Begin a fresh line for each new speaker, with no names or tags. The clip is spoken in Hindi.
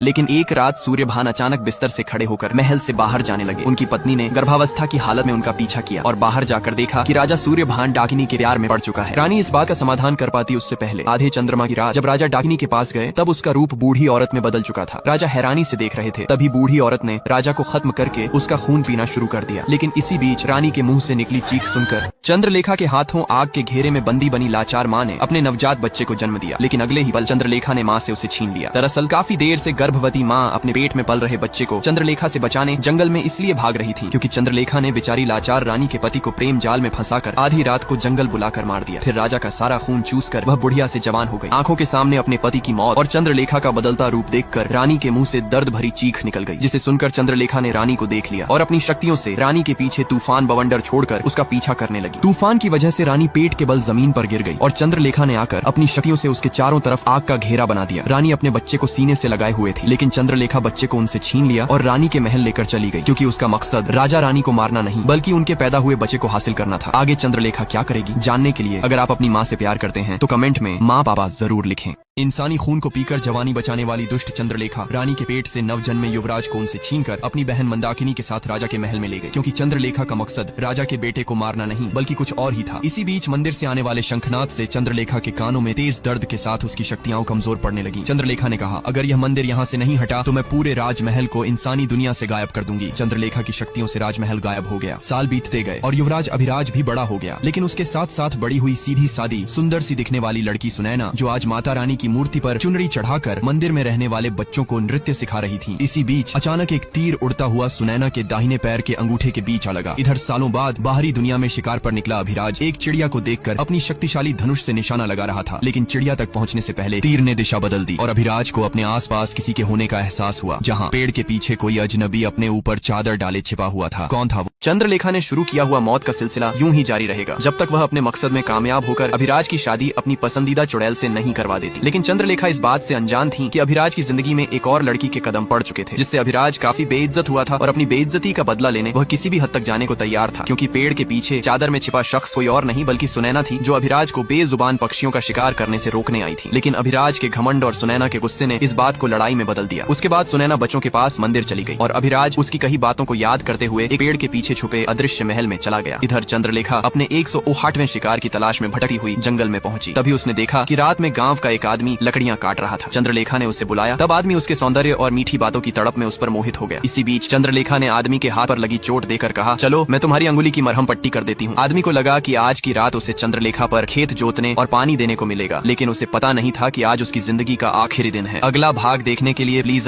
लेकिन एक रात सूर्यभान अचानक बिस्तर से खड़े होकर महल से बाहर जाने लगे। उनकी पत्नी ने गर्भावस्था की हालत में उनका पीछा किया और बाहर जाकर देखा कि राजा सूर्यभान डाकिनी के प्यार में पड़ चुका है। रानी इस बात का समाधान कर पाती उससे पहले आधे चंद्रमा की रात जब राजा डाकिनी के पास गए तब उसका रूप बूढ़ी औरत में बदल चुका था। राजा हैरानी से देख रहे थे, तभी बूढ़ी औरत ने राजा को खत्म करके उसका खून पीना शुरू कर दिया। लेकिन इसी बीच रानी के मुंह से निकली चीख सुनकर चंद्रलेखा के हाथों आग के घेरे में बंदी बनी लाचार माँ ने अपने नवजात बच्चे को जन्म दिया। लेकिन अगले ही पल चंद्रलेखा ने माँ से उसे छीन लिया। दरअसल काफी देर से गर्भवती माँ अपने पेट में पल रहे बच्चे को चंद्रलेखा से बचाने जंगल में इसलिए भाग रही थी क्योंकि चंद्रलेखा ने बेचारी लाचार रानी के पति को प्रेम जाल में फंसाकर आधी रात को जंगल बुलाकर मार दिया। फिर राजा का सारा खून चूसकर वह बुढ़िया से जवान हो गई। आंखों के सामने अपने पति की मौत और चंद्रलेखा का बदलता रूप देखकर रानी के मुंह से दर्द भरी चीख निकल गई, जिसे सुनकर चंद्रलेखा ने रानी को देख लिया और अपनी शक्तियों से रानी के पीछे तूफान बवंडर छोड़कर उसका पीछा करने लगी। तूफान की वजह से रानी पेट के बल जमीन पर गिर गई और चंद्रलेखा ने आकर अपनी शक्तियों से उसके चारों तरफ आग का घेरा बना दिया। रानी अपने बच्चे को सीने से लगाए हुए थी, लेकिन चंद्रलेखा बच्चे को उनसे छीन लिया और रानी के महल लेकर चली गई, क्योंकि उसका मकसद राजा रानी को मारना नहीं बल्कि उनके पैदा हुए बच्चे को हासिल करना था। आगे चंद्रलेखा क्या करेगी जानने के लिए अगर आप अपनी माँ से प्यार करते हैं तो कमेंट में माँ पापा जरूर लिखें। इंसानी खून को पीकर जवानी बचाने वाली दुष्ट चंद्रलेखा रानी के पेट से नवजन्मे युवराज को उनसे छीनकर अपनी बहन मंदाकिनी के साथ राजा के महल में ले गई, क्योंकि चंद्रलेखा का मकसद राजा के बेटे को मारना नहीं बल्कि कुछ और ही था। इसी बीच मंदिर से आने वाले शंखनाद से चंद्रलेखा के कानों में तेज दर्द के साथ उसकी शक्तियां कमजोर पड़ने लगी। चंद्रलेखा ने कहा, अगर यह मंदिर यहाँ से नहीं हटा तो मैं पूरे राजमहल को इंसानी दुनिया से गायब कर दूंगी। चंद्रलेखा की शक्तियों से राजमहल गायब हो गया। साल बीतते गए और युवराज अभिराज भी बड़ा हो गया, लेकिन उसके साथ साथ बड़ी हुई सीधी सादी सुंदर सी दिखने वाली लड़की सुनैना, जो आज माता रानी की मूर्ति पर चुनरी चढ़ाकर मंदिर में रहने वाले बच्चों को नृत्य सिखा रही थी। इसी बीच अचानक एक तीर उड़ता हुआ सुनैना के दाहिने पैर के अंगूठे के बीच आ लगा। इधर सालों बाद बाहरी दुनिया में शिकार पर निकला अभिराज एक चिड़िया को देखकर अपनी शक्तिशाली धनुष से निशाना लगा रहा था, लेकिन चिड़िया तक पहुंचने से पहले तीर ने दिशा बदल दी और अभिराज को अपने आसपास किसी के होने का एहसास हुआ। जहाँ पेड़ के पीछे कोई अजनबी अपने ऊपर चादर डाले छिपा हुआ था। कौन था वो? चंद्रलेखा ने शुरू किया हुआ मौत का सिलसिला यूं ही जारी रहेगा जब तक वह अपने मकसद में कामयाब होकर अभिराज की शादी अपनी पसंदीदा चुड़ैल से नहीं करवा देती। लेकिन चंद्रलेखा इस बात से अनजान थी कि अभिराज की जिंदगी में एक और लड़की के कदम पड़ चुके थे, जिससे अभिराज काफी बेइज्जत हुआ था और अपनी बेइज्जती का बदला लेने वह किसी भी हद तक जाने को तैयार था, क्योंकि पेड़ के पीछे चादर में छिपा शख्स कोई और नहीं बल्कि सुनैना थी, जो अभिराज को बेजुबान पक्षियों का शिकार करने से रोकने आई थी। लेकिन अभिराज के घमंड और सुनैना के गुस्से ने इस बात को लड़ाई में बदल दिया। उसके बाद सुनैना बच्चों के पास मंदिर चली गई और अभिराज उसकी कही बातों को याद करते हुए एक पेड़ के पीछे छुपे अदृश्य महल में चला गया। इधर चंद्रलेखा अपने 108वें शिकार की तलाश में भटकती हुई जंगल में पहुंची। तभी उसने देखा कि रात में गांव का एक आदमी लकड़ियां काट रहा था। चंद्रलेखा ने उसे बुलाया, तब आदमी उसके सौंदर्य और मीठी बातों की तड़प में उस पर मोहित हो गया। इसी बीच चंद्रलेखा ने आदमी के हाथ पर लगी चोट देकर कहा, चलो मैं तुम्हारी अंगुली की मरहम पट्टी कर देती हूँ। आदमी को लगा कि आज की रात उसे चंद्रलेखा पर खेत जोतने और पानी देने को मिलेगा, लेकिन उसे पता नहीं था कि आज उसकी जिंदगी का आखिरी दिन है। अगला भाग देखने के लिए प्लीज